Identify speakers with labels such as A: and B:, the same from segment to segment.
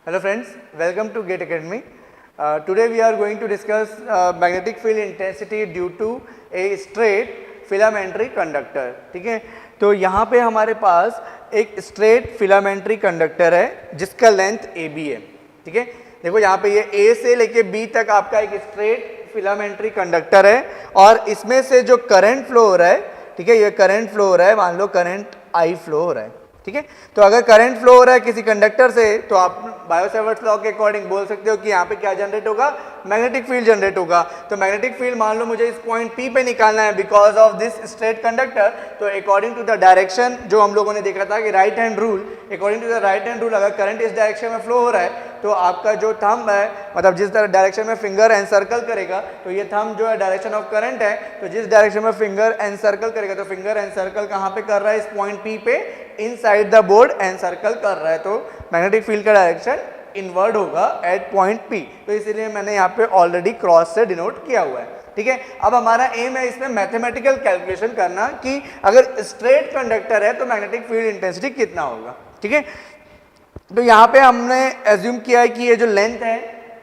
A: Hello friends, welcome to GATE Academy. Today we are going to discuss magnetic field intensity due to a straight filamentary conductor. ठीक है, तो यहाँ पे हमारे पास एक स्ट्रेट फिलामेंट्री कंडक्टर है जिसका लेंथ AB है. ठीक है, देखो यहाँ पे ये A से लेके B तक आपका एक स्ट्रेट फिलामेंट्री कंडक्टर है और इसमें से जो करंट फ्लो हो रहा है, ठीक है, ये करंट फ्लो हो रहा है, मान लो करंट I फ्लो हो रहा है. ठीक है, तो अगर करंट फ्लो हो रहा है किसी कंडक्टर से तो आप बायो-सैवर्ट्स लॉ के अकॉर्डिंग बोल सकते हो कि यहाँ पे क्या जनरेट होगा, मैग्नेटिक फील्ड जनरेट होगा. तो मैग्नेटिक फील्ड मान लो मुझे इस पॉइंट P पे निकालना है because of this straight conductor. तो अकॉर्डिंग टू द डायरेक्शन जो हम लोगों ने देखा था कि right hand rule, according to the right hand rule अगर करंट इस डायरेक्शन में फ्लो हो रहा है तो आपका जो थंब है, मतलब जिस तरह डायरेक्शन में फिंगर एनसर्कल करेगा तो ये थंब जो है डायरेक्शन ऑफ करंट है, तो जिस डायरेक्शन में फिंगर एनसर्कल करेगा तो फिंगर एनसर्कल कहाँ पे कर रहा है, इस पॉइंट P पे इनसाइड द बोर्ड एनसर्कल कर रहा है. तो मैग्नेटिक फील्ड का डायरेक्शन इनवर्ड होगा एट पॉइंट P. तो इसीलिए मैंने यहाँ पे ऑलरेडी क्रॉस से डिनोट किया हुआ है. ठीक है, अब हमारा एम है इसमें मैथमेटिकल कैलकुलेशन करना कि अगर स्ट्रेट कंडक्टर है तो मैग्नेटिक फील्ड इंटेंसिटी कितना होगा. ठीक है, तो यहाँ पे हमने एज्यूम किया है कि ये जो लेंथ है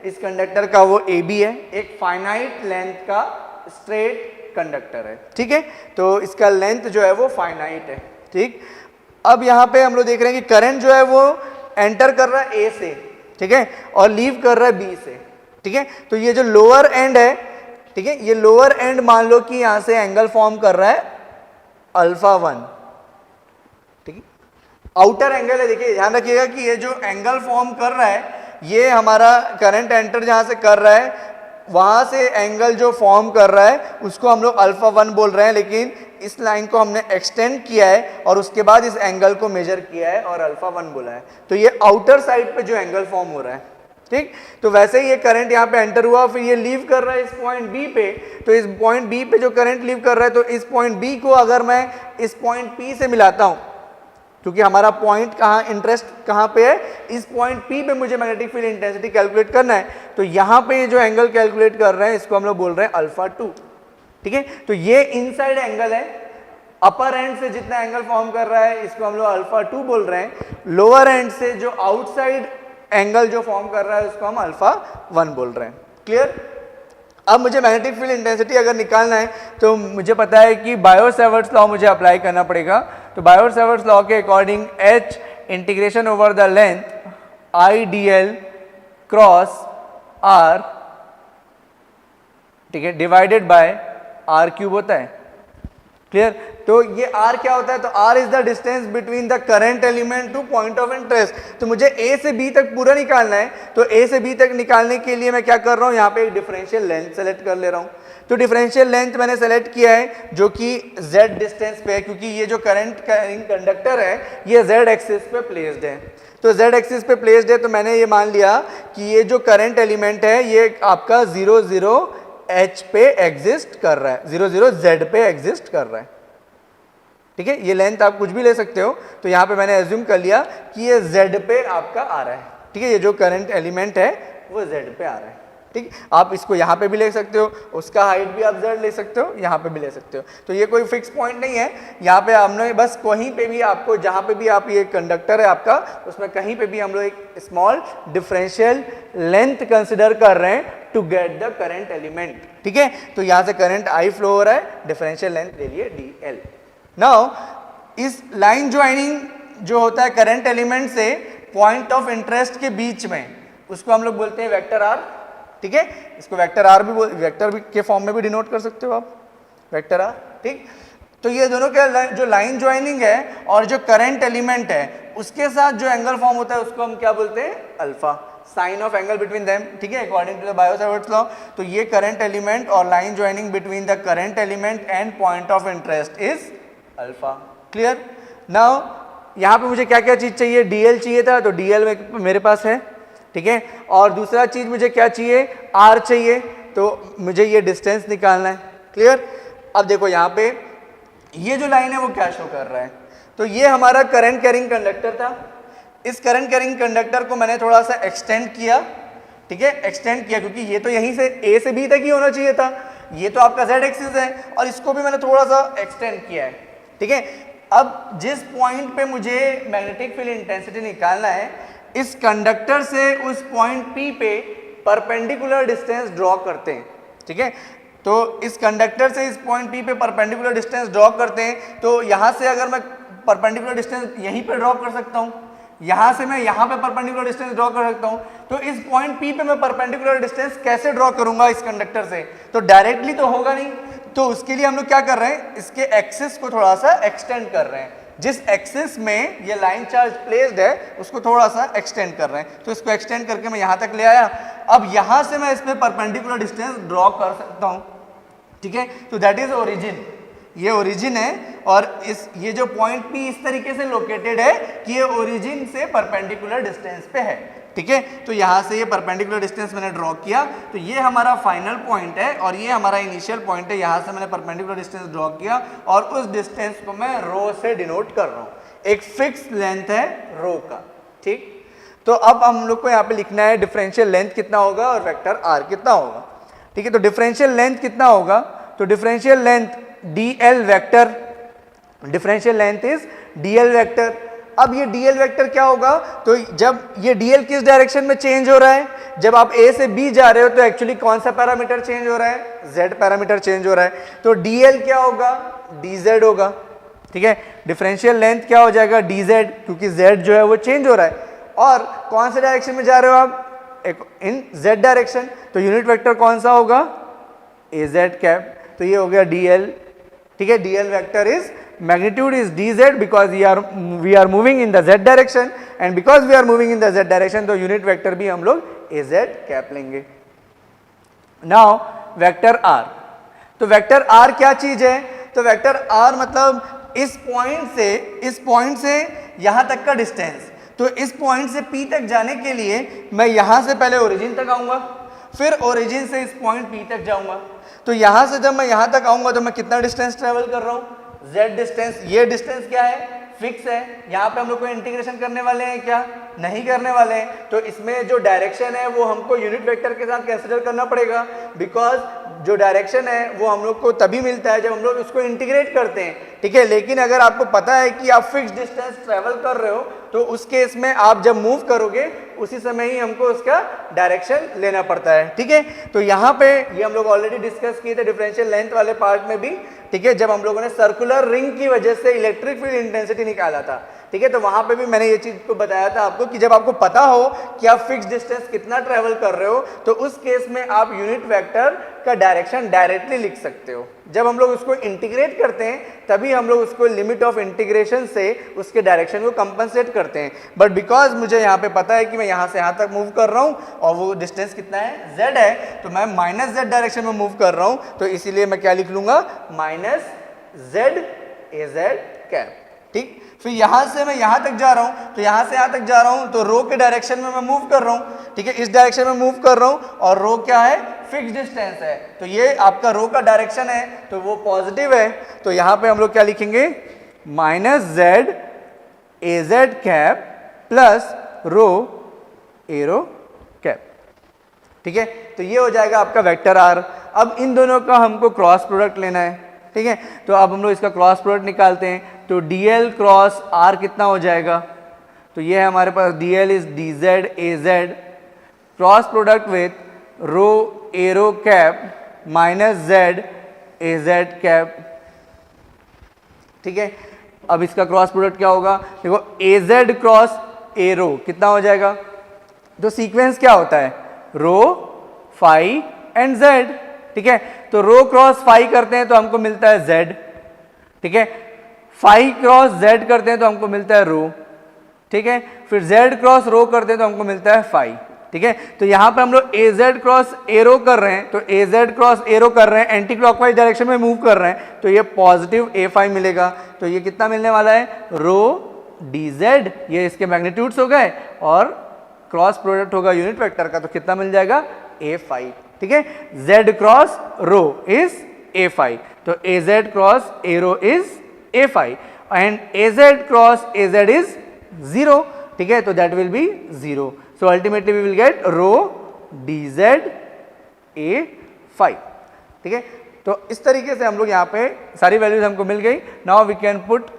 A: इस कंडक्टर का वो AB है, एक फाइनाइट लेंथ का स्ट्रेट कंडक्टर है. ठीक है, तो इसका लेंथ जो है वो फाइनाइट है. ठीक, अब यहाँ पे हम लोग देख रहे हैं कि करंट जो है वो एंटर कर रहा है A से, ठीक है, और लीव कर रहा है B से. ठीक है, तो ये जो लोअर एंड है, ठीक है, ये लोअर एंड मान लो कि यहाँ से एंगल फॉर्म कर रहा है α1. ठीक है, आउटर एंगल है. देखिए ध्यान रखिएगा कि ये जो एंगल फॉर्म कर रहा है ये हमारा करंट एंटर जहां से कर रहा है वहां से एंगल जो फॉर्म कर रहा है उसको हम लोग α1 बोल रहे हैं, लेकिन इस लाइन को हमने एक्सटेंड किया है और उसके बाद इस एंगल को मेजर किया है और α1 बोला है. तो ये आउटर साइड पे जो एंगल फॉर्म हो रहा है. ठीक, तो वैसे ही ये करंट यहाँ पे एंटर हुआ फिर ये लीव कर रहा है इस पॉइंट B पे. तो इस पॉइंट B पे जो करंट लीव कर रहा है तो इस पॉइंट B को अगर मैं इस पॉइंट P से मिलाता हूँ, क्योंकि हमारा पॉइंट कहाँ, इंटरेस्ट कहाँ पे है, इस पॉइंट P पे मुझे मैग्नेटिक फील्ड इंटेंसिटी कैलकुलेट करना है. तो यहाँ पे जो एंगल कैलकुलेट कर रहे हैं इसको हम लोग बोल रहे हैं α2. ठीक है, तो ये इनसाइड एंगल है, अपर एंड से जितना एंगल फॉर्म कर रहा है इसको हम लोग α2 बोल रहे हैं. लोअर एंड से जो आउटसाइड एंगल जो फॉर्म कर रहा है उसको हम α1 बोल रहे हैं. क्लियर. अब मुझे मैग्नेटिक फील्ड इंटेंसिटी अगर निकालना है तो मुझे पता है कि बायो-सैवर्ट्स लॉ मुझे अप्लाई करना पड़ेगा. तो बायो-सैवर्ट्स लॉ के according H integration over the length IdL cross R, ठीक है, डिवाइडेड बाय R³ होता है. क्लियर. तो ये R क्या होता है, तो R is the distance between the current element to point of interest. तो मुझे A से B तक पूरा निकालना है. तो A से B तक निकालने के लिए मैं क्या कर रहा हूँ, यहाँ पे एक डिफरेंशियल लेंथ सेलेक्ट कर ले रहा हूँ. तो डिफरेंशियल लेंथ मैंने सेलेक्ट किया है जो कि Z डिस्टेंस पे है, क्योंकि ये जो करंट कैरिंग कंडक्टर है ये Z एक्सिस पे प्लेस्ड है. तो Z एक्सिस पे प्लेस्ड है तो मैंने ये मान लिया कि ये जो करंट एलिमेंट है ये आपका 0 H पे एग्जिस्ट कर रहा है, 0 Z पे एग्जिस्ट कर रहा है. ठीक है, ये लेंथ आप कुछ भी ले सकते हो. तो यहाँ पे मैंने एज्यूम कर लिया कि ये Z पे आपका आ रहा है. ठीक है, ये जो करंट एलिमेंट है वो Z पे आ रहा है. ठीक, आप इसको यहाँ पे भी ले सकते हो, उसका हाइट भी आप Z ले सकते हो, यहाँ पे भी ले सकते हो. तो ये कोई फिक्स पॉइंट नहीं है. यहाँ पे हमने बस कहीं पे भी आपको, जहाँ पे भी आप, ये कंडक्टर है आपका, उसमें कहीं पे भी हम लोग एक स्मॉल डिफरेंशियल लेंथ कंसिडर कर रहे हैं to get the current element. ठीक है, तो यहाँ से करंट I फ्लो हो रहा है, डिफरेंशियल लेंथ ले लिए DL. नाउ इस लाइन ज्वाइनिंग जो होता है करंट एलिमेंट से पॉइंट ऑफ इंटरेस्ट के बीच में, उसको हम लोग बोलते हैं वेक्टर R. ठीक है, इसको वेक्टर R भी वेक्टर के फॉर्म में भी डिनोट कर सकते हो आप, वेक्टर R. ठीक, तो ये दोनों के जो लाइन ज्वाइनिंग है और जो करंट एलिमेंट है उसके साथ जो एंगल फॉर्म होता है उसको हम क्या बोलते हैं, alpha, sine of angle between them. ठीक है, according to the Biot Savart's law. तो ये करंट एलिमेंट और line joining between the current element and point of interest is alpha. Clear. Now यहाँ पे मुझे क्या क्या चीज चाहिए, DL चाहिए था, तो DL मेरे पास है. ठीक है, और दूसरा चीज मुझे क्या चाहिए, R चाहिए. तो मुझे ये डिस्टेंस निकालना है. क्लियर. अब देखो यहाँ पे ये जो लाइन है वो क्या शो कर रहा है, तो ये हमारा करंट कैरिंग कंडक्टर था. इस करंट कैरिंग कंडक्टर को मैंने थोड़ा सा एक्सटेंड किया. ठीक है, एक्सटेंड किया क्योंकि ये तो यहीं से A से B तक ही होना चाहिए था, ये तो आपका Z एक्सिस है, और इसको भी मैंने थोड़ा सा एक्सटेंड किया है. ठीक है, अब जिस पॉइंट पे मुझे मैग्नेटिक फील्ड इंटेंसिटी निकालना है इस कंडक्टर से उस पॉइंट P पे परपेंडिकुलर डिस्टेंस ड्रॉ करते हैं, ठीक है। तो इस कंडक्टर से इस पॉइंट P पे परपेंडिकुलर डिस्टेंस ड्रॉ करते हैं, तो यहाँ से अगर मैं परपेंडिकुलर डिस्टेंस यहीं पे ड्रॉ कर सकता हूँ, यहाँ से मैं यहाँ पे परपेंडिकुलर डिस्टेंस ड्रॉ कर सकता हूँ। तो इस पॉइंट P पे मैं परपेंडिकुलर डिस्टेंस कैसे ड्रॉ करूंगा इस कंडक्टर से? तो डायरेक्टली तो होगा नहीं, तो उसके लिए हम लोग क्या कर रहे हैं, इसके एक्सिस को थोड़ा सा एक्सटेंड कर रहे हैं। जिस एक्सिस में ये लाइन चार्ज प्लेस्ड है उसको थोड़ा सा एक्सटेंड कर रहे हैं, तो इसको एक्सटेंड करके मैं यहाँ तक ले आया। अब यहाँ से मैं इसमें परपेंडिकुलर डिस्टेंस ड्रॉ कर सकता हूँ, ठीक है। तो दैट इज ओरिजिन, ये ओरिजिन है और ये जो पॉइंट P इस तरीके से लोकेटेड है कि ये ओरिजिन से परपेंडिकुलर डिस्टेंस पे है, ठीक है। तो यहाँ से ये परपेंडिकुलर डिस्टेंस मैंने ड्रॉ किया, तो ये हमारा फाइनल पॉइंट है और ये हमारा इनिशियल पॉइंट है। यहाँ से मैंने परपेंडिकुलर डिस्टेंस ड्रॉ किया और उस डिस्टेंस को मैं रो से डिनोट कर रहा हूँ। एक फिक्स लेंथ है रो का, ठीक। तो अब हम लोग को यहाँ पे लिखना है डिफरेंशियल लेंथ कितना होगा और वेक्टर आर कितना होगा, ठीक है। तो डिफरेंशियल लेंथ कितना होगा, तो differential length dl vector, differential length is dl vector. अब ये dl वेक्टर क्या होगा, तो जब ये dl किस डायरेक्शन में चेंज हो रहा है, जब आप a से b जा रहे हो तो एक्चुअली कौन सा पैरामीटर चेंज हो रहा है, z पैरामीटर चेंज हो रहा है। तो dl क्या होगा, dz होगा, ठीक है। डिफरेंशियल लेंथ क्या हो जाएगा, dz, क्योंकि z जो है वो चेंज हो रहा है। और कौन से डायरेक्शन में जा रहे हो आप, इन z डायरेक्शन, तो यूनिट वेक्टर कौन सा होगा, az कैप। तो ये हो गया dl, ठीक है। dl vector is magnitude is dz because we are moving in the z direction and because we are moving in the z direction तो यूनिट वेक्टर भी हम लोग az कैप लेंगे। नाउ वेक्टर r, तो vector r क्या चीज है, तो वेक्टर r मतलब इस पॉइंट से यहां तक का डिस्टेंस। तो इस पॉइंट से P तक जाने के लिए मैं यहां से पहले ओरिजिन तक आऊंगा, फिर ओरिजिन से इस पॉइंट P तक जाऊंगा। तो यहां से जब मैं यहां तक आऊंगा तो मैं कितना डिस्टेंस ट्रेवल कर रहा हूं, z डिस्टेंस। ये डिस्टेंस क्या है, फिक्स है। यहाँ पे हम लोग को इंटीग्रेशन करने वाले हैं क्या, नहीं करने वाले हैं। तो इसमें जो डायरेक्शन है वो हमको यूनिट वेक्टर के साथ कंसीडर करना पड़ेगा, बिकॉज जो डायरेक्शन है वो हम लोग को तभी मिलता है जब हम लोग इसको इंटीग्रेट करते हैं, ठीक है। लेकिन अगर आपको पता है कि आप फिक्स डिस्टेंस ट्रेवल कर रहे हो तो उस केस में आप जब मूव करोगे उसी समय ही हमको उसका डायरेक्शन लेना पड़ता है, ठीक है। तो यहाँ पे ये हम लोग ऑलरेडी डिस्कस किए थे डिफरेंशियल लेंथ वाले पार्ट में भी, ठीक है, जब हम लोगों ने सर्कुलर रिंग की वजह से इलेक्ट्रिक फील्ड इंटेंसिटी निकाला था, ठीक है। तो वहां पे भी मैंने ये चीज को बताया था आपको कि जब आपको पता हो कि आप फिक्स डिस्टेंस कितना ट्रेवल कर रहे हो तो उस केस में आप यूनिट वेक्टर का डायरेक्शन डायरेक्टली लिख सकते हो। जब हम लोग उसको इंटीग्रेट करते हैं तभी हम लोग उसको लिमिट ऑफ इंटीग्रेशन से उसके डायरेक्शन को कंपनसेट करते हैं। बट बिकॉज मुझे यहाँ पे पता है कि मैं यहाँ से यहाँ तक मूव कर रहा हूँ और वो डिस्टेंस कितना है, z है, तो मैं माइनस z डायरेक्शन में मूव कर रहा हूँ, तो इसीलिए मैं क्या लिख लूंगा, माइनस z az कैप, ठीक। फिर यहाँ से मैं यहाँ तक जा रहा हूँ, तो यहाँ से यहाँ तक जा रहा हूँ तो रो के डायरेक्शन में मैं मूव कर रहा हूँ, ठीक है, इस डायरेक्शन में मूव कर रहा हूँ और रो क्या है, फिक्स डिस्टेंस है। तो ये आपका रो का डायरेक्शन है तो वो पॉजिटिव है, तो यहाँ पे हम लोग क्या लिखेंगे, minus z az cap plus रो एरो कैप, ठीक है। तो ये हो जाएगा आपका वेक्टर r। अब इन दोनों का हमको क्रॉस प्रोडक्ट लेना है, ठीक है। तो अब हम लोग इसका क्रॉस प्रोडक्ट निकालते हैं, तो dl क्रॉस r कितना हो जाएगा, तो ये है हमारे पास dl is dz az cross product with rho arrow cap minus z az cap, ठीक है। अब इसका क्रॉस प्रोडक्ट क्या होगा, देखो az क्रॉस एरो कितना हो जाएगा, तो सीक्वेंस क्या होता है, रो फाई एंड z, ठीक है। तो रो क्रॉस फाई करते हैं तो हमको मिलता है z, ठीक है। फाई क्रॉस z करते हैं तो हमको मिलता है रो, ठीक है। फिर z क्रॉस रो करते हैं तो हमको मिलता है फाई, ठीक है। तो यहाँ पे हम लोग az क्रॉस एरो कर रहे हैं, तो az क्रॉस एरो कर रहे हैं, एंटी क्लॉकवाइज डायरेक्शन में मूव कर रहे हैं, तो ये पॉजिटिव a फाई मिलेगा। तो ये कितना मिलने वाला है, रो dz, ये इसके मैग्नीट्यूड्स हो गए और क्रॉस प्रोडक्ट होगा यूनिट वेक्टर का, तो कितना मिल जाएगा, a फाई, ठीक है। z cross rho is a phi, तो az cross arrow is a phi and az cross az is 0, ठीक है। तो that will be 0, so ultimately we will get rho dz a phi, ठीक है। तो इस तरीके से हम लोग यहाँ पे सारी वैल्यूज हमको मिल गई। Now we can put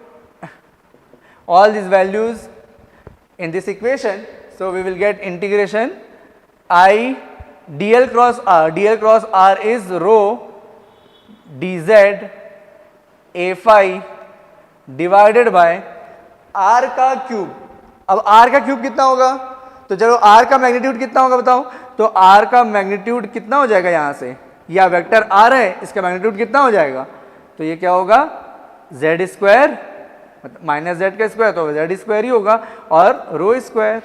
A: all this values in this equation so we will get integration I dl cross r is rho dz a phi divided by r का क्यूब। अब r का क्यूब कितना होगा, तो चलो r का magnitude कितना होगा बताओ, तो r का मैग्नीट्यूड कितना हो जाएगा, यहां से या वेक्टर r है, इसका मैग्नीट्यूड कितना हो जाएगा, तो ये क्या होगा z स्क्वायर माइनस जेड का स्क्वायर, तो जेड स्क्वायर ही होगा और रो स्क्वायर।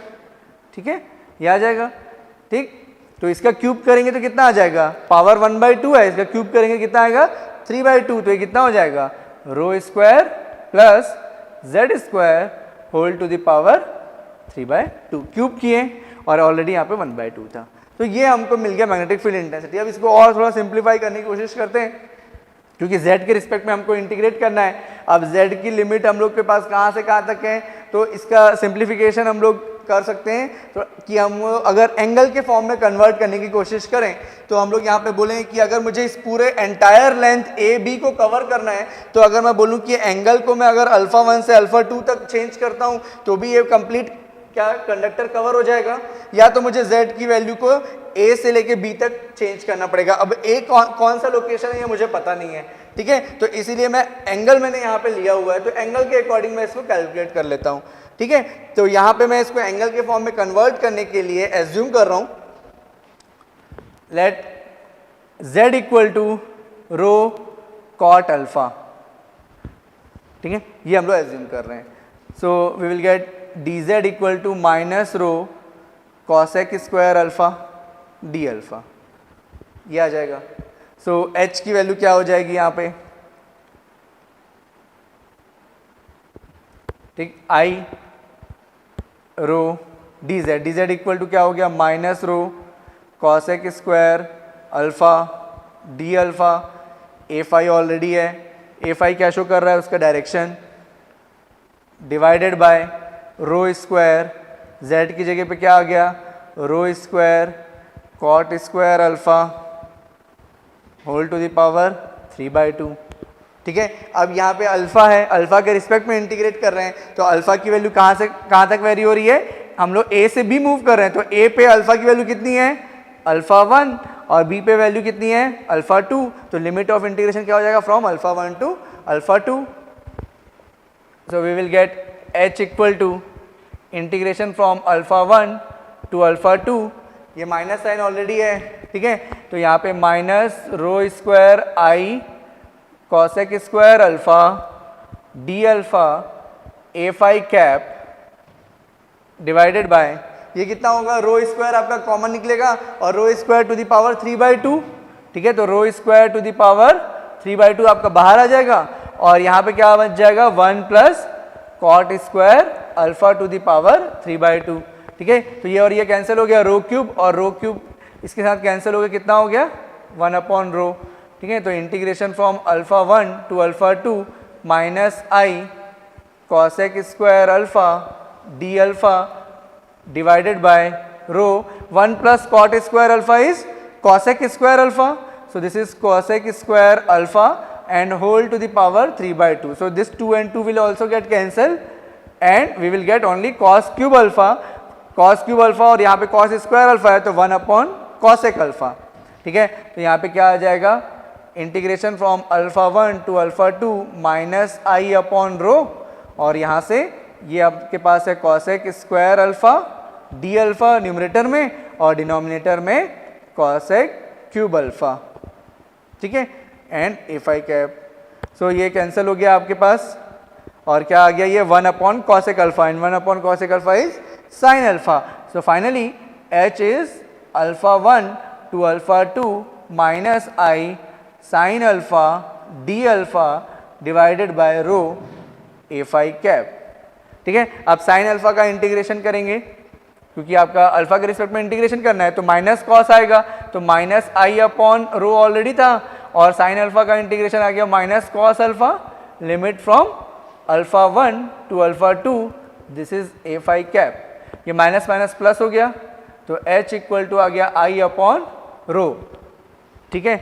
A: ठीक है, ये आ जाएगा। ठीक, तो इसका क्यूब करेंगे तो कितना आ जाएगा, पावर 1/2 है, इसका क्यूब करेंगे कितना आएगा 3/2, तो ये कितना हो जाएगा rho square plus z square whole to the power 3/2। Cube किए और ऑलरेडी यहाँ पे 1/2 था, तो ये हमको मिल गया मैग्नेटिक फील्ड इंटेंसिटी। अब इसको और थोड़ा सिंप्लीफाई करने की कोशिश करते हैं, क्योंकि z के रिस्पेक्ट में हमको इंटीग्रेट करना है। अब z की लिमिट हम लोग के पास कहाँ से कहाँ तक है, तो इसका सिंप्लीफिकेशन हम लोग कर सकते हैं, तो कि हम अगर एंगल के फॉर्म में कन्वर्ट करने की कोशिश करें तो हम लोग यहाँ पे बोलेंगे कि अगर मुझे इस पूरे एंटायर लेंथ ए बी को कवर करना है, तो अगर मैं बोलूँ कि एंगल को मैं अगर अल्फा 1 से अल्फा 2 तक चेंज करता हूँ तो भी ये कंप्लीट क्या कंडक्टर कवर हो जाएगा, या तो मुझे z की वैल्यू को a से लेके b तक चेंज करना पड़ेगा। अब a कौन सा लोकेशन है ये मुझे पता नहीं है। ठीक है, तो इसीलिए मैं एंगल मैंने यहाँ पे लिया हुआ है, तो एंगल के अकॉर्डिंग मैं इसको कैलकुलेट कर लेता हूँ। ठीक है, तो यहाँ पे मैं इसको एंगल के फॉर्म में कन्वर्ट करने के लिए एज्यूम कर रहा हूँ, let z equal to rho cot alpha. ठीक है, ये हम लोग एज्यूम कर रहे हैं। So we will get dz equal to minus rho cosec square alpha d alpha, ये आ जाएगा। सो h की वैल्यू क्या हो जाएगी यहाँ पे, ठीक, i rho dz equal to क्या हो गया minus rho cosec square alpha d alpha, a phi already है, ए फाई क्या शो कर रहा है उसका direction, divided by rho square, z की जगह पे क्या आ गया rho square cot square alpha whole to the power 3/2। ठीक है, अब यहाँ पे अल्फा है, अल्फा के रिस्पेक्ट में इंटीग्रेट कर रहे हैं, तो अल्फा की वैल्यू कहाँ से कहाँ तक वेरी हो रही है, हम लोग a से b मूव कर रहे हैं, तो a पे अल्फा की वैल्यू कितनी है अल्फा 1 और b पे वैल्यू कितनी है अल्फा 2, तो लिमिट ऑफ इंटीग्रेशन क्या हो जाएगा from alpha 1 to alpha 2। So we will get h equal to integration from alpha 1 to alpha 2, ये माइनस साइन ऑलरेडी है। ठीक है, तो यहाँ पे minus rho square I cosec square alpha d alpha a phi cap divided by, ये कितना होगा रो स्क्वायर आपका कॉमन निकलेगा और rho square to the power 3/2। ठीक है, तो rho square to the power 3/2 आपका बाहर आ जाएगा और यहाँ पे क्या बच जाएगा 1 plus cot square alpha to the power 3/2। ठीक है, तो ये और ये कैंसिल हो गया, रो क्यूब और रो क्यूब इसके साथ कैंसिल हो गया, कितना हो गया 1 रो। ठीक है, तो integration from alpha 1 to alpha 2 minus I cosec square alpha d alpha divided by rho 1 plus cot square alpha is cosec square alpha, so this is cosec square alpha and whole to the power 3/2, so this 2 and 2 will also get cancelled and we will get only cos cube alpha और यहाँ पे cos square alpha है तो 1 cosec alpha। ठीक है, तो यहाँ पे क्या आ जाएगा integration from alpha 1 to alpha 2 minus I upon rho, और यहाँ से ये आपके पास है cosec square alpha d alpha numerator में और डिनोमिनेटर में कॉसेक क्यूब अल्फा। ठीक है, and a phi cap, so ये कैंसिल हो गया आपके पास और क्या आ गया ये 1 cosec alpha and 1 cosec alpha is sine alpha. So finally h is alpha 1 to alpha 2 minus I sine alpha d alpha divided by rho a phi cap. ठीक है, अब साइन अल्फा का इंटीग्रेशन करेंगे क्योंकि आपका अल्फा के respect में integration करना है, तो माइनस कॉस आएगा, तो minus I upon rho already था और साइन अल्फा का इंटीग्रेशन आ गया minus cos alpha, limit from alpha 1 to alpha 2, this is a phi cap, ये माइनस माइनस प्लस हो गया तो h इक्वल टू आ गया आई अपॉन रो। ठीक है,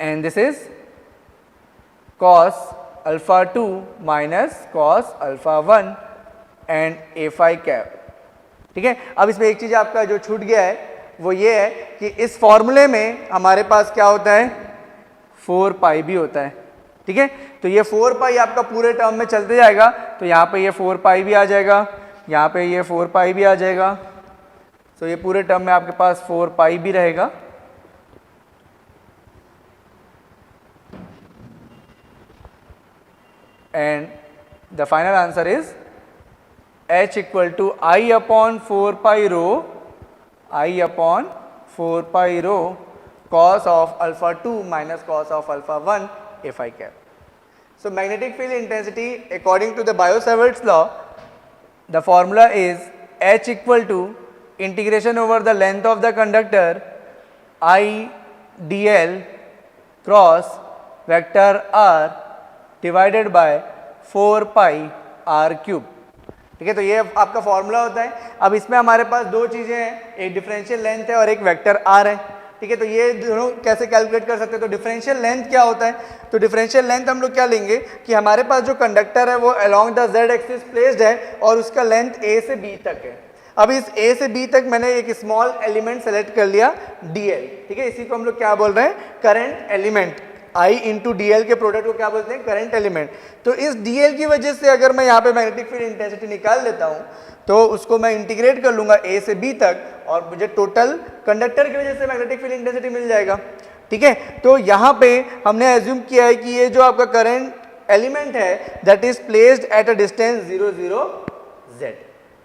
A: and this is cos alpha 2 minus cos alpha 1 and a phi cap. ठीक है, अब इसमें एक चीज़ आपका जो छूट गया है वो ये है कि इस फॉर्मूले में हमारे पास क्या होता है, 4 पाई भी होता है। ठीक है, तो ये 4 पाई आपका पूरे टर्म में चलते जाएगा, तो यहाँ पे ये 4 पाई भी आ जाएगा, यहाँ पे ये 4 पाई भी आ जाएगा, तो ये पूरे टर्म में आपके पास 4 पाई भी रहेगा। And the final answer is h equal to I upon 4 pi rho, I upon 4 pi rho cos of alpha 2 minus cos of alpha 1 a phi cap. So magnetic field intensity according to the Biot-Savart's law, the formula is h equal to integration over the length of the conductor I dl cross vector r divided by 4 pi r cube. ठीक है, तो ये आपका formula होता है। अब इसमें हमारे पास दो चीजें हैं, एक डिफरेंशियल लेंथ है और एक वेक्टर आर है। ठीक है, तो ये दोनों कैसे कैलकुलेट कर सकते हैं, तो डिफरेंशियल लेंथ क्या होता है, तो डिफरेंशियल लेंथ हम लोग क्या लेंगे कि हमारे पास जो कंडक्टर है वो along the Z axis placed है और उसका लेंथ ए से बी तक है। अब इस ए से बी तक मैंने एक स्मॉल एलिमेंट सेलेक्ट कर लिया डीएल। ठीक है, इसी को हम लोग क्या बोल रहे हैं, करंट एलिमेंट। आई इंटू डीएल के प्रोडक्ट को क्या बोलते हैं, करंट एलिमेंट। तो इस डीएल की वजह से अगर मैं यहाँ पे मैग्नेटिक फील्ड इंटेंसिटी निकाल लेता हूँ तो उसको मैं इंटीग्रेट कर लूंगा ए से बी तक और मुझे टोटल कंडक्टर की वजह से मैग्नेटिक फील्ड इंटेंसिटी मिल जाएगा। ठीक है, तो यहाँ पे हमने एज्यूम किया है कि ये जो आपका करंट एलिमेंट है that is placed at a distance 0 0 z।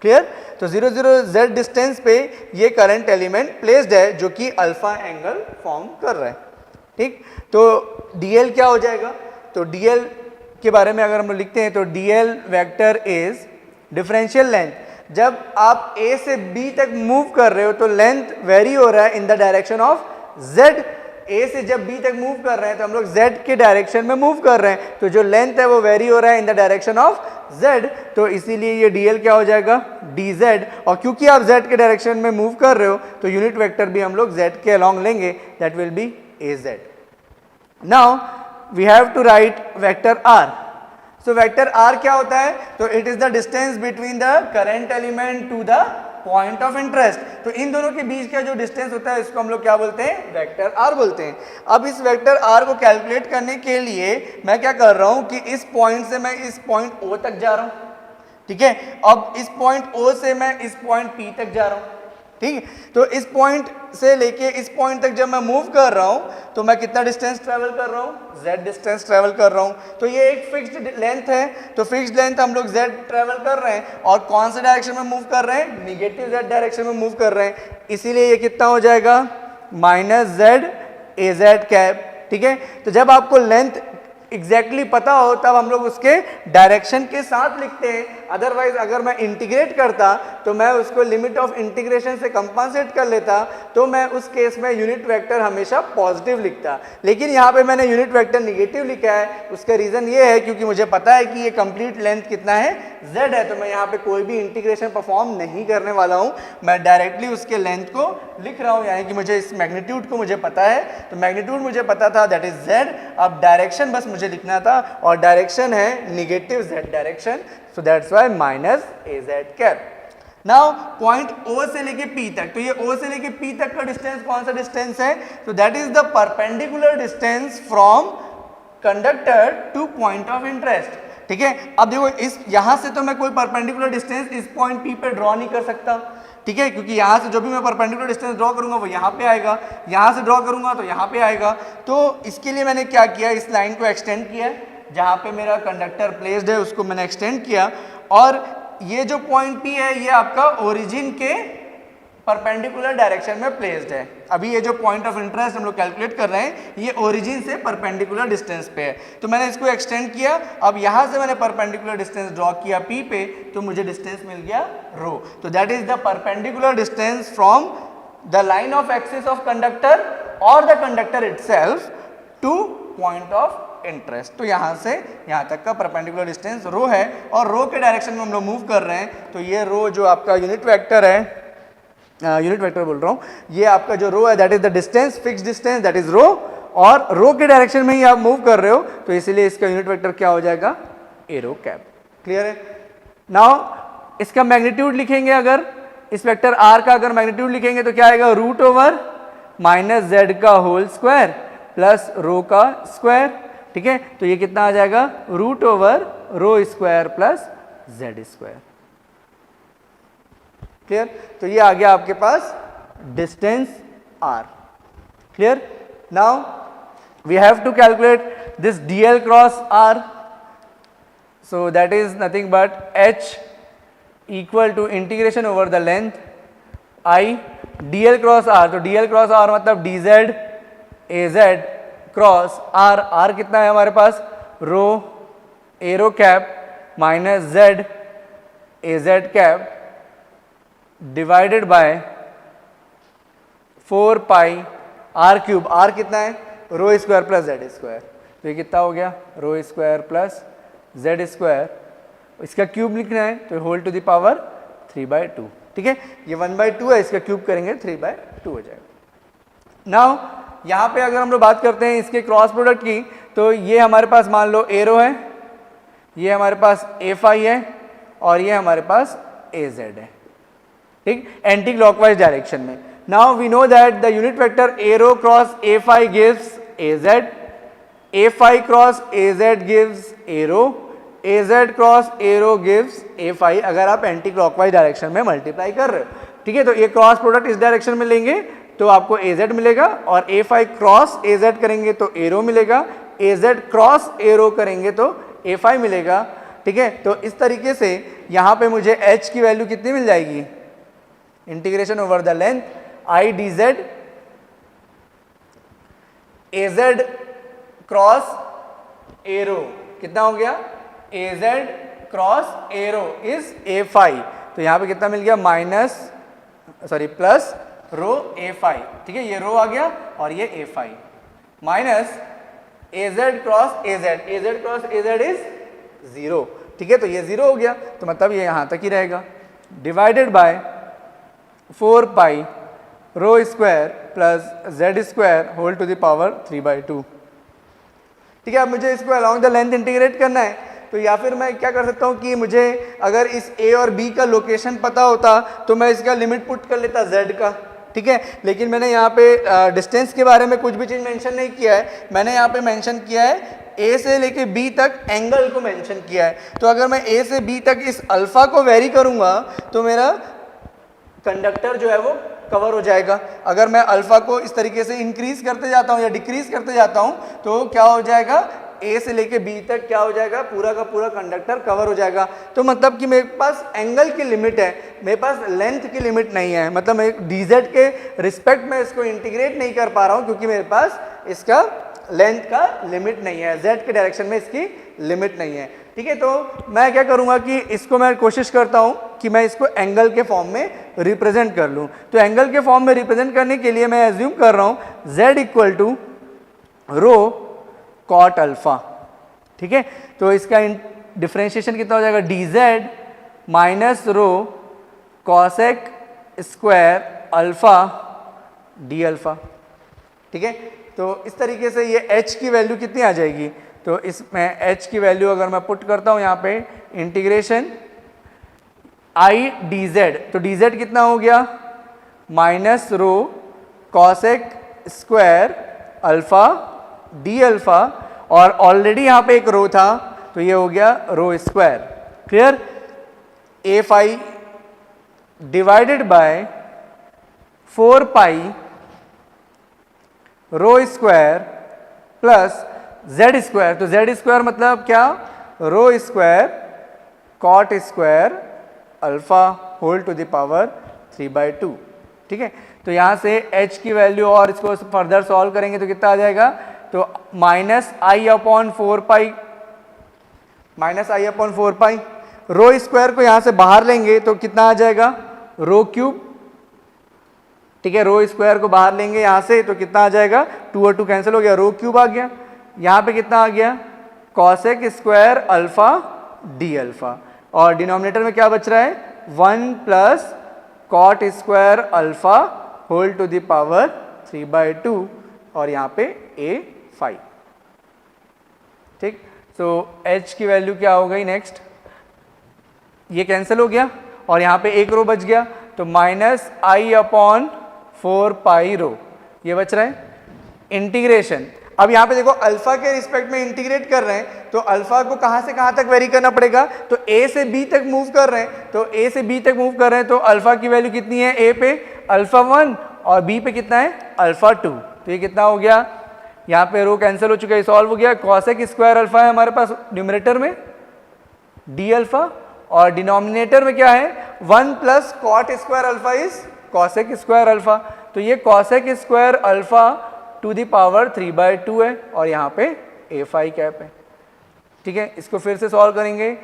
A: Clear, तो 0 0 z डिस्टेंस पे ये करंट एलिमेंट प्लेस्ड है जो कि अल्फा एंगल फॉर्म कर रहा है। ठीक, तो dl क्या हो जाएगा, तो dl के बारे में अगर हम लोग लिखते हैं तो dl vector is differential length. जब आप a से b तक मूव कर रहे हो तो लेंथ वेरी हो रहा है in the direction of z। a से जब b तक मूव कर रहे हैं तो हम लोग z के डायरेक्शन में मूव कर रहे हैं, तो जो लेंथ है वो वेरी हो रहा है in the direction of z, तो इसीलिए ये dl क्या हो जाएगा, dz। और क्योंकि आप z के डायरेक्शन में मूव कर रहे हो तो यूनिट वेक्टर भी हम लोग z के अलॉन्ग लेंगे, that will be az। Now we have to write vector r। So vector r क्या होता है, तो it is the distance between the current element to the point of interest. तो इन दोनों के बीच का जो डिस्टेंस होता है इसको हम लोग क्या बोलते हैं, वेक्टर r बोलते हैं। अब इस वेक्टर r को कैलकुलेट करने के लिए मैं क्या कर रहा हूं कि इस पॉइंट से मैं इस पॉइंट o तक जा रहा हूं। ठीक है, अब इस पॉइंट o से मैं इस पॉइंट p तक जा रहा हूं। ठीक, तो इस पॉइंट से लेके इस पॉइंट तक जब मैं मूव कर रहा हूं तो मैं कितना डिस्टेंस ट्रेवल कर रहा हूं, z डिस्टेंस ट्रेवल कर रहा हूं। तो ये एक फिक्स्ड लेंथ है, तो फिक्स्ड लेंथ हम लोग z ट्रेवल कर रहे हैं और कौन से डायरेक्शन में मूव कर रहे हैं, निगेटिव z डायरेक्शन में मूव कर रहे हैं, इसीलिए ये कितना हो जाएगा, -z az कैप। ठीक है, तो जब आपको लेंथ एग्जैक्टली पता हो तब हम लोग उसके डायरेक्शन के साथ लिखते हैं, अदरवाइज अगर मैं इंटीग्रेट करता तो मैं उसको लिमिट ऑफ इंटीग्रेशन से कंपनसेट कर लेता, तो मैं उस केस में यूनिट वेक्टर हमेशा पॉजिटिव लिखता। लेकिन यहाँ पे मैंने यूनिट वेक्टर निगेटिव लिखा है, उसका रीजन ये है क्योंकि मुझे पता है कि ये कंप्लीट लेंथ कितना है, z है, तो मैं यहाँ पे कोई भी इंटीग्रेशन परफॉर्म नहीं करने वाला हूँ, मैं डायरेक्टली उसके लेंथ को लिख रहा हूँ, यानी कि मुझे इस मैग्नीट्यूड को मुझे पता है, तो मैग्नीट्यूड मुझे पता था दैट इज z। अब डायरेक्शन बस मुझे लिखना था और डायरेक्शन है negative z direction, so that's why -az cap. Now point O से लेके P तक, तो ये O से लेके P तक का डिस्टेंस कौन सा डिस्टेंस है, तो that is the perpendicular distance from conductor to point of interest. ठीक है, अब देखो इस यहां से तो मैं कोई परपेंडिकुलर डिस्टेंस इस पॉइंट P पे ड्रॉ नहीं कर सकता। ठीक है, क्योंकि यहाँ से जो भी मैं परपेंडिकुलर डिस्टेंस ड्रॉ करूंगा वो यहाँ पे आएगा, यहाँ से ड्रॉ करूंगा तो यहाँ पे आएगा। तो इसके लिए मैंने क्या किया, इस लाइन को एक्सटेंड किया, जहाँ पे मेरा कंडक्टर प्लेस्ड है उसको मैंने एक्सटेंड किया, और ये जो पॉइंट P है ये आपका ओरिजिन के परपेंडिकुलर डायरेक्शन में प्लेस्ड है। अभी ये जो पॉइंट ऑफ इंटरेस्ट हम लोग कैलकुलेट कर रहे हैं ये ओरिजिन से परपेंडिकुलर डिस्टेंस पे है, तो मैंने इसको एक्सटेंड किया। अब यहाँ से मैंने परपेंडिकुलर डिस्टेंस ड्रॉ किया P पे, तो मुझे डिस्टेंस मिल गया रो। तो that is the perpendicular distance from the line of axis of conductor और the conductor itself to point of interest. तो यहाँ से यहाँ तक का परपेंडिकुलर डिस्टेंस रो है, और रो के डायरेक्शन में हम लोग मूव कर रहे हैं, तो ये रो जो आपका यूनिट वेक्टर है, यूनिट वेक्टर बोल रहा हूँ, ये आपका जो रो है that is the distance, fixed distance that is rho, और रो के डायरेक्शन में ही आप मूव कर रहे हो, तो इसीलिए इसका यूनिट वेक्टर क्या हो जाएगा, एरो कैप। क्लियर है। नाउ इसका मैग्नीट्यूड लिखेंगे, अगर इस वेक्टर r का अगर मैग्नीट्यूड लिखेंगे तो क्या आएगा, रूट ओवर माइनस जेड का होल स्क्वायर प्लस रो का स्क्वायर। ठीक है, तो ये कितना आ जाएगा, root over rho square plus z square. Clear? तो ये आ गया आपके पास distance r। Clear? Now we have to calculate this dl cross r, so that is nothing but h equal to integration over the length I dl cross r। तो dl cross r मतलब dz az cross r। r कितना है हमारे पास, rho arrow cap minus z az cap divided by 4 pi r cube. r कितना है, rho square plus z square. तो ये कितना हो गया, rho square plus z square, इसका क्यूब लिखना है तो होल टू द पावर 3/2। ठीक है, ये 1/2 है, इसका क्यूब करेंगे 3/2 हो जाएगा। नाउ यहाँ पे अगर हम लोग बात करते हैं इसके क्रॉस प्रोडक्ट की, तो ये हमारे पास मान लो एरो है, ये हमारे पास ए फाई है और ये हमारे पास ए जेड है। ठीक, एंटी क्लॉकवाइज डायरेक्शन में। Now we know that the unit vector a rho cross a phi gives a z, a phi cross a z gives a rho, a z cross a rho gives a phi, अगर आप anti clockwise direction में multiply कर रहे हो। ठीक है, तो ये क्रॉस प्रोडक्ट इस डायरेक्शन में लेंगे तो आपको ए जेड मिलेगा, और ए फाई क्रॉस ए जेड करेंगे तो एरो मिलेगा, ए जेड क्रॉस एरो करेंगे तो ए फाई मिलेगा। ठीक है, तो इस तरीके से यहाँ पे मुझे h की वैल्यू कितनी मिल जाएगी, integration over the length I d z a z cross a rho, कितना हो गया, a z cross arrow is a phi. तो यहाँ पे कितना मिल गया, प्लस रो ए फाई। ठीक है, ये रो आ गया और ये a phi minus a z cross a z, a z cross a z is 0। ठीक है, तो ये 0 हो गया, तो मतलब ये यहाँ तक ही रहेगा, divided by 4 pi rho square plus z square whole to the power 3/2। ठीक है, अब मुझे इसको अलॉन्ग द लेंथ इंटीग्रेट करना है, तो या फिर मैं क्या कर सकता हूँ कि मुझे अगर इस ए और बी का लोकेशन पता होता तो मैं इसका लिमिट पुट कर लेता z का। ठीक है, लेकिन मैंने यहाँ पे डिस्टेंस के बारे में कुछ भी चीज़ मेंशन नहीं किया है, मैंने यहाँ पे मेंशन किया है ए से लेके बी तक एंगल को मेंशन किया है। तो अगर मैं ए से बी तक इस अल्फा को वेरी करूँगा तो मेरा कंडक्टर जो है वो कवर हो जाएगा। अगर मैं अल्फा को इस तरीके से इंक्रीज करते जाता हूँ या डिक्रीज करते जाता हूँ तो क्या हो जाएगा, ए से लेके बी तक क्या हो जाएगा, पूरा का पूरा कंडक्टर कवर हो जाएगा। तो मतलब कि मेरे पास एंगल की लिमिट है, मेरे पास लेंथ की लिमिट नहीं है, मतलब मैं dz के रिस्पेक्ट में इसको इंटीग्रेट नहीं कर पा रहा हूँ क्योंकि मेरे पास इसका लेंथ का लिमिट नहीं है, z के डायरेक्शन में इसकी लिमिट नहीं है। ठीक है, तो मैं क्या करूँगा कि इसको मैं कोशिश करता हूँ कि मैं इसको एंगल के फॉर्म में रिप्रेजेंट कर लूँ। तो एंगल के फॉर्म में रिप्रेजेंट करने के लिए मैं एज्यूम कर रहा हूँ z equal to rho cot alpha. ठीक है, तो इसका डिफरेंशिएशन कितना हो जाएगा, dz minus rho cosec square alpha d alpha. ठीक है, तो इस तरीके से ये h की वैल्यू कितनी आ जाएगी, तो इसमें h की वैल्यू अगर मैं पुट करता हूँ यहाँ पे इंटीग्रेशन आई डी जेड, तो डी जेड कितना हो गया, minus rho cosec square alpha d alpha, और ऑलरेडी यहाँ पे एक रो था तो ये हो गया rho square. Clear, a phi divided by 4 pi rho square plus z square. तो जेड स्क्वायर मतलब क्या, rho square cot square alpha whole to the power 3/2। ठीक है, तो यहाँ से h की वैल्यू और इसको फर्दर सॉल्व करेंगे तो कितना आ जाएगा, तो minus I upon 4 pi, rho square को यहाँ से बाहर लेंगे तो कितना आ जाएगा, रो क्यूब। ठीक है, रो स्क्वायर को बाहर लेंगे यहाँ से तो कितना आ जाएगा, 2 और 2 कैंसिल हो गया, रो क्यूब आ गया। यहाँ पे कितना आ गया, cosec square alpha d alpha, और डिनोमिनेटर में क्या बच रहा है, 1 plus cot square alpha whole to the power 3/2, और यहाँ पे ए फाई। ठीक, सो h की वैल्यू क्या हो गई, नेक्स्ट ये कैंसिल हो गया और यहाँ पे एक रो बच गया, तो माइनस आई अपॉन 4 पाई रो, ये बच रहा है। इंटीग्रेशन, अब यहाँ पे देखो अल्फा के रिस्पेक्ट में इंटीग्रेट कर रहे हैं, तो अल्फा को कहाँ से कहाँ तक वेरी करना पड़ेगा, तो ए से बी तक मूव कर रहे हैं, तो ए से बी तक मूव कर रहे हैं, तो अल्फा की वैल्यू कितनी है, ए पे अल्फा 1 और बी पे कितना है, अल्फा 2। तो ये कितना हो गया, यहाँ पे रो कैंसिल हो चुका है, सॉल्व हो गया। कॉसेक स्क्वायर अल्फा है हमारे पास न्यूमरेटर में डी अल्फा, और डिनोमिनेटर में क्या है 1 plus cot square alpha is cosec square alpha. तो ये cosec square alpha to the power 3/2 है, और यहाँ पे ए फाई कैप है। ठीक है, इसको फिर से सॉल्व करेंगे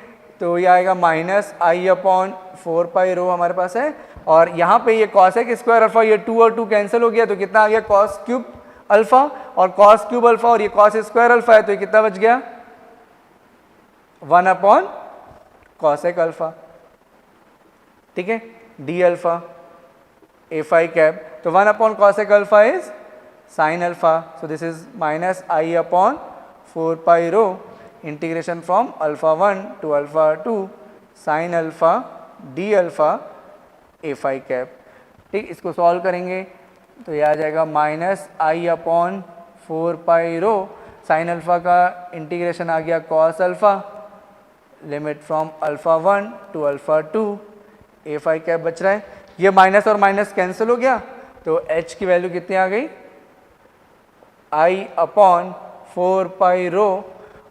A: तो ये आएगा माइनस आई अपॉन 4 पाई रो हमारे पास है, और यहाँ पे ये कॉसेक स्क्वायर अल्फा, ये 2 और 2 कैंसिल हो गया, तो कितना आ गया कॉस क्यूब अल्फा, और कॉस क्यूब अल्फा और ये कॉस स्क्वायर अल्फा है, तो ये कितना बच गया 1 अपॉन कॉसेक अल्फा। ठीक है, d alpha a phi cap, तो 1 upon cosec alpha is sine alpha, so this is minus I upon 4 pi rho integration from alpha 1 to alpha 2 sine alpha d alpha a phi cap. ठीक, इसको solve करेंगे तो ये आ जाएगा minus I upon 4 pi rho, sine alpha का integration आ गया cos alpha, limit from alpha 1 to alpha 2, A phi cap बच रहा है। ये माइनस और माइनस कैंसिल हो गया, तो h की वैल्यू कितनी आ गई, आई अपॉन 4 पाई रो,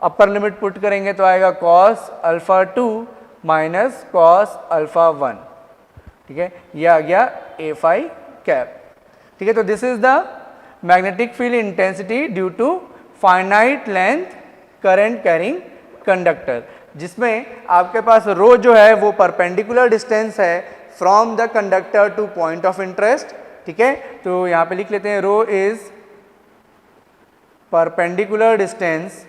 A: अपर लिमिट पुट करेंगे तो आएगा cos alpha 2 minus cos alpha 1। ठीक है, ये आ गया ए फाई कैप। ठीक है, तो this is the magnetic field intensity due to finite length current carrying conductor, जिसमें आपके पास रो जो है वो परपेंडिकुलर डिस्टेंस है from the conductor to point of interest. ठीक है, तो यहाँ पे लिख लेते हैं rho is perpendicular distance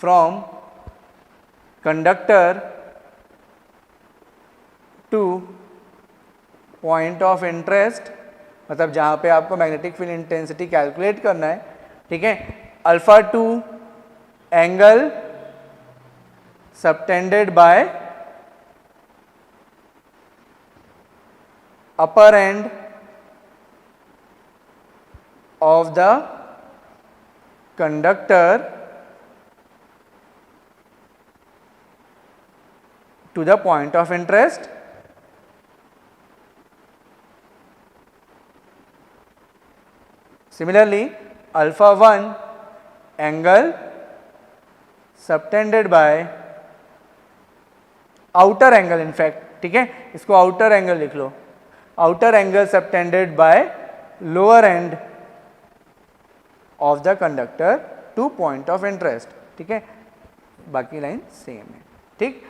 A: from conductor to point of interest, मतलब जहाँ पे आपको मैग्नेटिक फील्ड इंटेंसिटी कैलकुलेट करना है। ठीक है, alpha 2 angle subtended bye upper end of the conductor to the point of interest, similarly alpha 1 angle subtended by outer angle, in fact ठीक है, इसको outer angle लिख लो, outer angle subtended by lower end of the conductor to point of interest। ठीक है, बाकी line same है। ठीक,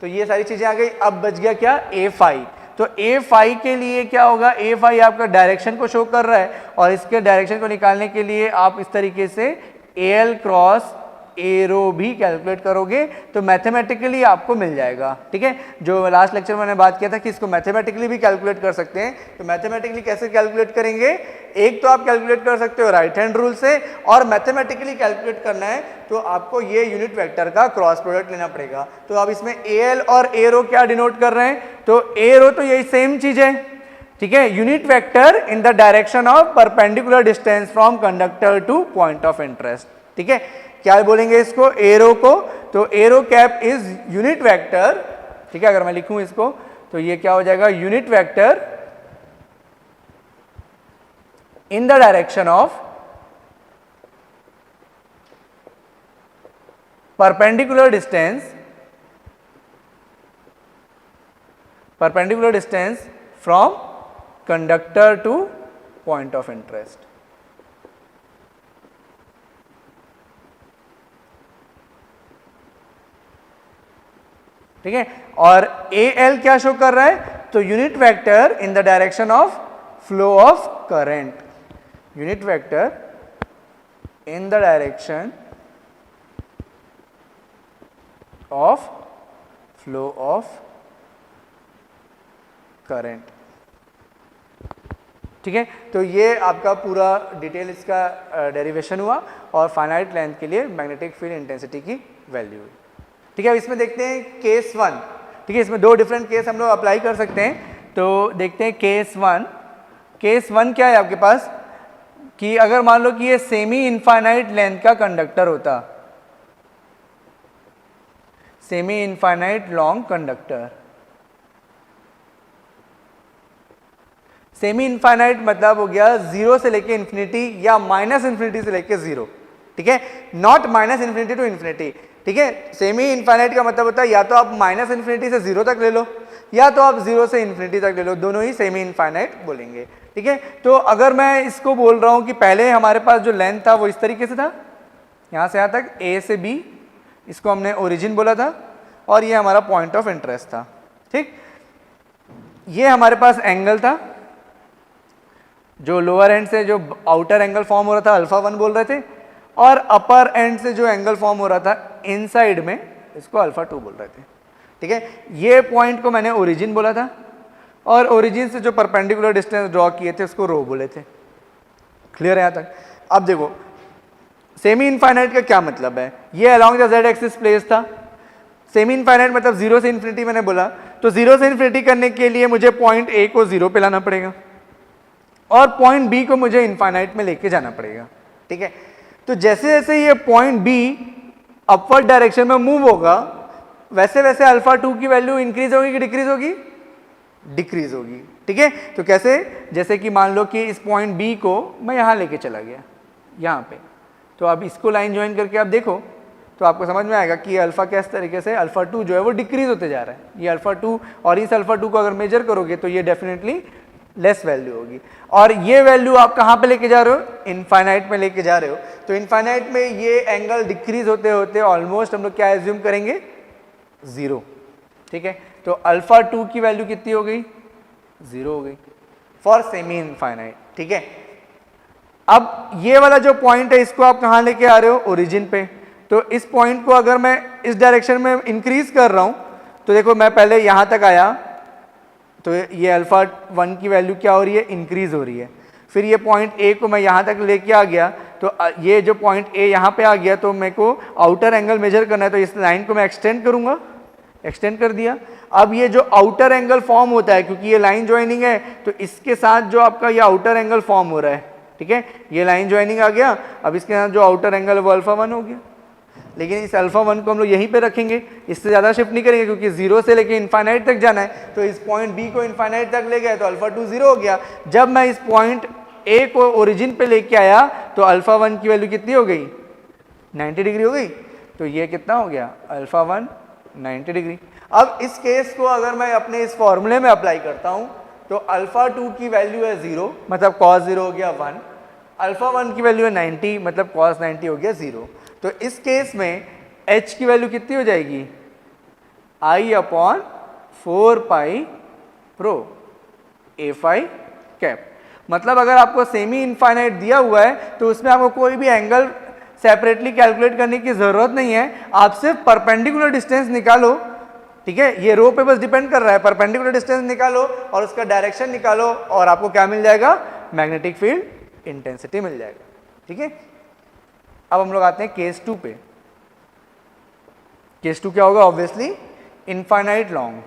A: तो ये सारी चीजें आ गई। अब बच गया क्या, ए फाई। तो ए फाई के लिए क्या होगा, ए फाई आपका डायरेक्शन को शो कर रहा है, और इसके डायरेक्शन को निकालने के लिए आप इस तरीके से ए एल क्रॉस ए रो भी कैलकुलेट करोगे तो मैथमेटिकली आपको मिल जाएगा। ठीक है, जो लास्ट लेक्चर में मैंने बात किया था कि इसको मैथमेटिकली भी कैलकुलेट कर सकते हैं, तो मैथमेटिकली कैसे कैलकुलेट करेंगे, एक तो आप कैलकुलेट कर सकते हो राइट हैंड रूल से, और मैथमेटिकली कैलकुलेट करना है तो आपको ये यूनिट वेक्टर का क्रॉस प्रोडक्ट लेना पड़ेगा। तो अब इसमें ए एल और ए रो क्या डिनोट कर रहे हैं, तो ए रो तो यही सेम चीज है। ठीक है, unit vector in the direction of perpendicular distance from conductor to point of interest. ठीक है, क्या बोलेंगे इसको, एरो को, तो arrow cap is unit vector. ठीक है, अगर मैं लिखूं इसको तो ये क्या हो जाएगा, unit vector in the direction of perpendicular distance from conductor to point of interest. ठीक है, और ए एल क्या शो कर रहा है, तो unit vector in the direction of flow of current, unit vector in the direction of flow of current. ठीक है, तो ये आपका पूरा डिटेल इसका डेरिवेशन हुआ और फाइनाइट लेंथ के लिए मैग्नेटिक फील्ड इंटेंसिटी की वैल्यू हुई। ठीक है। अब इसमें देखते हैं केस 1, ठीक है। इसमें दो डिफरेंट केस हम लोग अप्लाई कर सकते हैं। तो देखते हैं केस 1। केस 1 क्या है आपके पास कि अगर मान लो कि ये सेमी इनफाइनाइट लेंथ का कंडक्टर होता, semi infinite long conductor. Semi infinite मतलब हो गया 0 से लेके इन्फिनिटी या माइनस इन्फिनिटी से लेके 0, ठीक है। Not minus infinity to infinity, ठीक है। सेमी इनफाइनाइट का मतलब होता है या तो आप माइनस इन्फिनिटी से 0 तक ले लो या तो आप 0 से इन्फिनिटी तक ले लो, दोनों ही सेमी इनफाइनाइट बोलेंगे, ठीक है। तो अगर मैं इसको बोल रहा हूं कि पहले हमारे पास जो लेंथ था वो इस तरीके से था, यहां से यहां तक ए से बी, इसको हमने ओरिजिन बोला था और ये हमारा पॉइंट ऑफ इंटरेस्ट था, ठीक। ये हमारे पास एंगल था, जो लोअर एंड से जो आउटर एंगल फॉर्म हो रहा था अल्फा 1 बोल रहे थे, और अपर एंड से जो एंगल फॉर्म हो रहा था इनसाइड में इसको अल्फा 2 बोल रहे थे, ठीक है। ये पॉइंट को मैंने ओरिजिन बोला था और ओरिजिन से जो परपेंडिकुलर डिस्टेंस ड्रॉ किए थे उसको रो बोले थे। क्लियर है यहाँ तक? अब देखो सेमी इनफाइनाइट का क्या मतलब है, ये along the Z axis place था। सेमी इनफाइनाइट मतलब 0 से इन्फिनिटी मैंने बोला, तो 0 से इन्फिनिटी करने के लिए मुझे पॉइंट ए को 0 पे लाना पड़ेगा और पॉइंट बी को मुझे इनफाइनाइट में लेके जाना पड़ेगा, ठीक है। तो जैसे जैसे ये पॉइंट बी अपवर्ड डायरेक्शन में मूव होगा वैसे वैसे अल्फा 2 की वैल्यू इंक्रीज होगी कि डिक्रीज होगी? डिक्रीज होगी, ठीक है। तो कैसे? जैसे कि मान लो कि इस पॉइंट बी को मैं यहाँ लेके चला गया यहाँ पे, तो अब इसको लाइन ज्वाइन करके आप देखो तो आपको समझ में आएगा कि अल्फा किस तरीके से अल्फा 2 जो है वो डिक्रीज होते जा रहा है। ये अल्फा 2 और इस अल्फा 2 को अगर मेजर करोगे तो ये डेफिनेटली लेस वैल्यू होगी और ये वैल्यू आप कहाँ पे लेके जा रहे हो? इनफाइनाइट में लेके जा रहे हो। तो इनफाइनाइट में ये एंगल डिक्रीज होते होते ऑलमोस्ट हम लोग क्या एज्यूम करेंगे? 0, ठीक है। तो अल्फा 2 की वैल्यू कितनी हो गई? 0 हो गई फॉर सेमी इनफाइनाइट, ठीक है। अब ये वाला जो पॉइंट है इसको आप कहाँ लेके आ रहे हो? ओरिजिन पे। तो इस पॉइंट को अगर मैं इस डायरेक्शन में इंक्रीज कर रहा हूं तो देखो मैं पहले यहां तक आया तो ये अल्फा 1 की वैल्यू क्या हो रही है? इंक्रीज हो रही है। फिर ये पॉइंट ए को मैं यहाँ तक लेके आ गया तो ये जो पॉइंट ए यहाँ पे आ गया तो मेरे को आउटर एंगल मेजर करना है, तो इस लाइन को मैं एक्सटेंड करूँगा, एक्सटेंड कर दिया। अब ये जो आउटर एंगल फॉर्म होता है क्योंकि ये लाइन ज्वाइनिंग है तो इसके साथ जो आपका ये आउटर एंगल फॉर्म हो रहा है, ठीक है, ये लाइन ज्वाइनिंग आ गया। अब इसके साथ जो आउटर एंगल है वो अल्फा 1 हो गया, लेकिन इस अल्फा 1 को हम लोग यहीं पे रखेंगे, इससे ज़्यादा शिफ्ट नहीं करेंगे क्योंकि 0 से लेके इनफाइनाइट तक जाना है। तो इस पॉइंट बी को इनफाइनाइट तक ले गए तो अल्फा 2 0 हो गया। जब मैं इस पॉइंट ए को ओरिजिन पे लेके आया तो अल्फा 1 की वैल्यू कितनी हो गई? 90 डिग्री हो गई। तो ये कितना हो गया? Alpha 1 90 degree. अब इस केस को अगर मैं अपने इस फॉर्मूले में अप्लाई करता हूं तो अल्फा 2 की वैल्यू है 0 मतलब cos 0 हो गया 1, अल्फा 1 की वैल्यू है 90 मतलब cos 90 हो गया 0। तो इस केस में h की वैल्यू कितनी हो जाएगी? I/4 pi rho a phi cap. मतलब अगर आपको सेमी इनफाइनाइट दिया हुआ है तो उसमें आपको कोई भी एंगल सेपरेटली कैलकुलेट करने की जरूरत नहीं है, आप सिर्फ परपेंडिकुलर डिस्टेंस निकालो, ठीक है। ये रो पे बस डिपेंड कर रहा है, परपेंडिकुलर डिस्टेंस निकालो और उसका डायरेक्शन निकालो और आपको क्या मिल जाएगा? मैग्नेटिक फील्ड इंटेंसिटी मिल जाएगा, ठीक है। अब हम लोग आते हैं केस 2 पे। केस 2 क्या होगा? Obviously infinite long.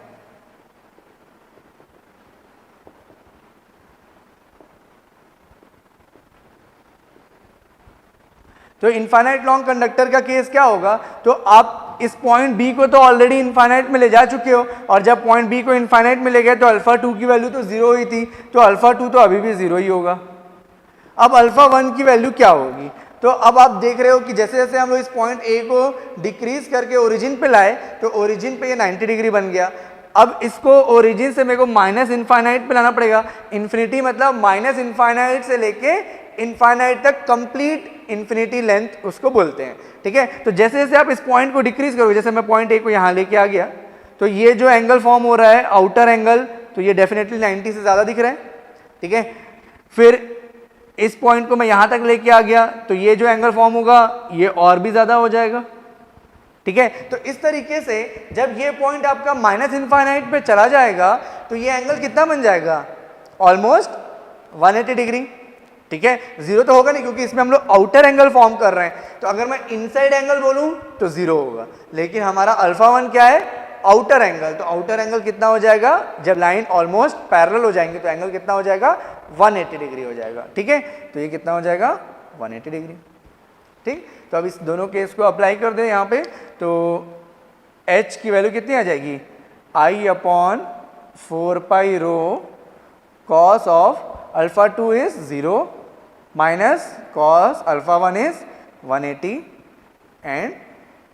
A: तो इनफाइनाइट लॉन्ग कंडक्टर का केस क्या होगा? तो आप इस पॉइंट बी को तो ऑलरेडी इनफाइनाइट में ले जा चुके हो और जब पॉइंट बी को इनफाइनाइट में ले गए तो अल्फा 2 की वैल्यू तो 0 ही थी, तो अल्फा 2 तो अभी भी 0 ही होगा। अब अल्फा 1 की वैल्यू क्या होगी? तो अब आप देख रहे हो कि जैसे जैसे हम लोग इस पॉइंट ए को डिक्रीज करके ओरिजिन पे लाए तो ओरिजिन पे ये 90 डिग्री बन गया। अब इसको ओरिजिन से मेरे को माइनस इनफाइनाइट पे लाना पड़ेगा। इन्फिनिटी मतलब माइनस इनफाइनाइट से लेके इनफाइनाइट तक कंप्लीट इन्फिनिटी लेंथ उसको बोलते हैं, ठीक है। तो जैसे जैसे आप इस पॉइंट को डिक्रीज करोगे, जैसे मैं पॉइंट ए को यहाँ लेके आ गया तो ये जो एंगल फॉर्म हो रहा है आउटर एंगल, तो ये डेफिनेटली 90 से ज़्यादा दिख रहा है, ठीक है। फिर इस पॉइंट को मैं यहाँ तक लेके आ गया तो ये जो एंगल फॉर्म होगा ये और भी ज़्यादा हो जाएगा, ठीक है। तो इस तरीके से जब ये पॉइंट आपका माइनस इनफाइनाइट पे चला जाएगा तो ये एंगल कितना बन जाएगा? ऑलमोस्ट 180 डिग्री, ठीक है, जीरो तो होगा नहीं क्योंकि इसमें हम लोग आउटर एंगल फॉर्म कर रहे हैं, तो अगर मैं इनसाइड एंगल बोलूं तो जीरो होगा, लेकिन हमारा अल्फा 1 क्या है, आउटर एंगल, तो आउटर एंगल कितना हो जाएगा, जब लाइन ऑलमोस्ट पैरेलल हो जाएंगे तो एंगल कितना हो जाएगा, 180 डिग्री हो जाएगा। ठीक है, तो ये कितना हो जाएगा, 180 डिग्री। ठीक, तो अब इस दोनों केस को अप्लाई कर दें यहाँ पे, तो h की वैल्यू कितनी आ जाएगी, I upon 4 pi rho cos of alpha 2 is 0 minus cos alpha 1 is 180 and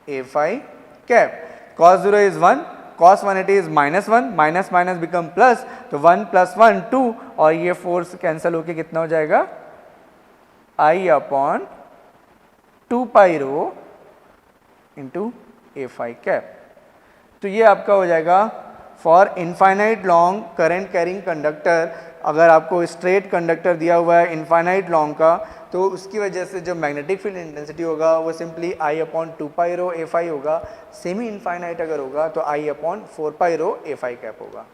A: a5 cap, cos 0 is 1, cos 180 is -1, minus minus become plus, तो 1 + 1 2, और ये 4 से कैंसिल होके कितना हो जाएगा, I upon 2 pi rho into a5 cap. तो ये आपका हो जाएगा for infinite long current carrying conductor. अगर आपको स्ट्रेट कंडक्टर दिया हुआ है इनफाइनाइट लॉन्ग का, तो उसकी वजह से जो मैग्नेटिक फील्ड इंटेंसिटी होगा वो simply I upon 2 pi rho a5 होगा। सेमी इनफाइनाइट अगर होगा तो I upon 4 pi rho a5 cap होगा।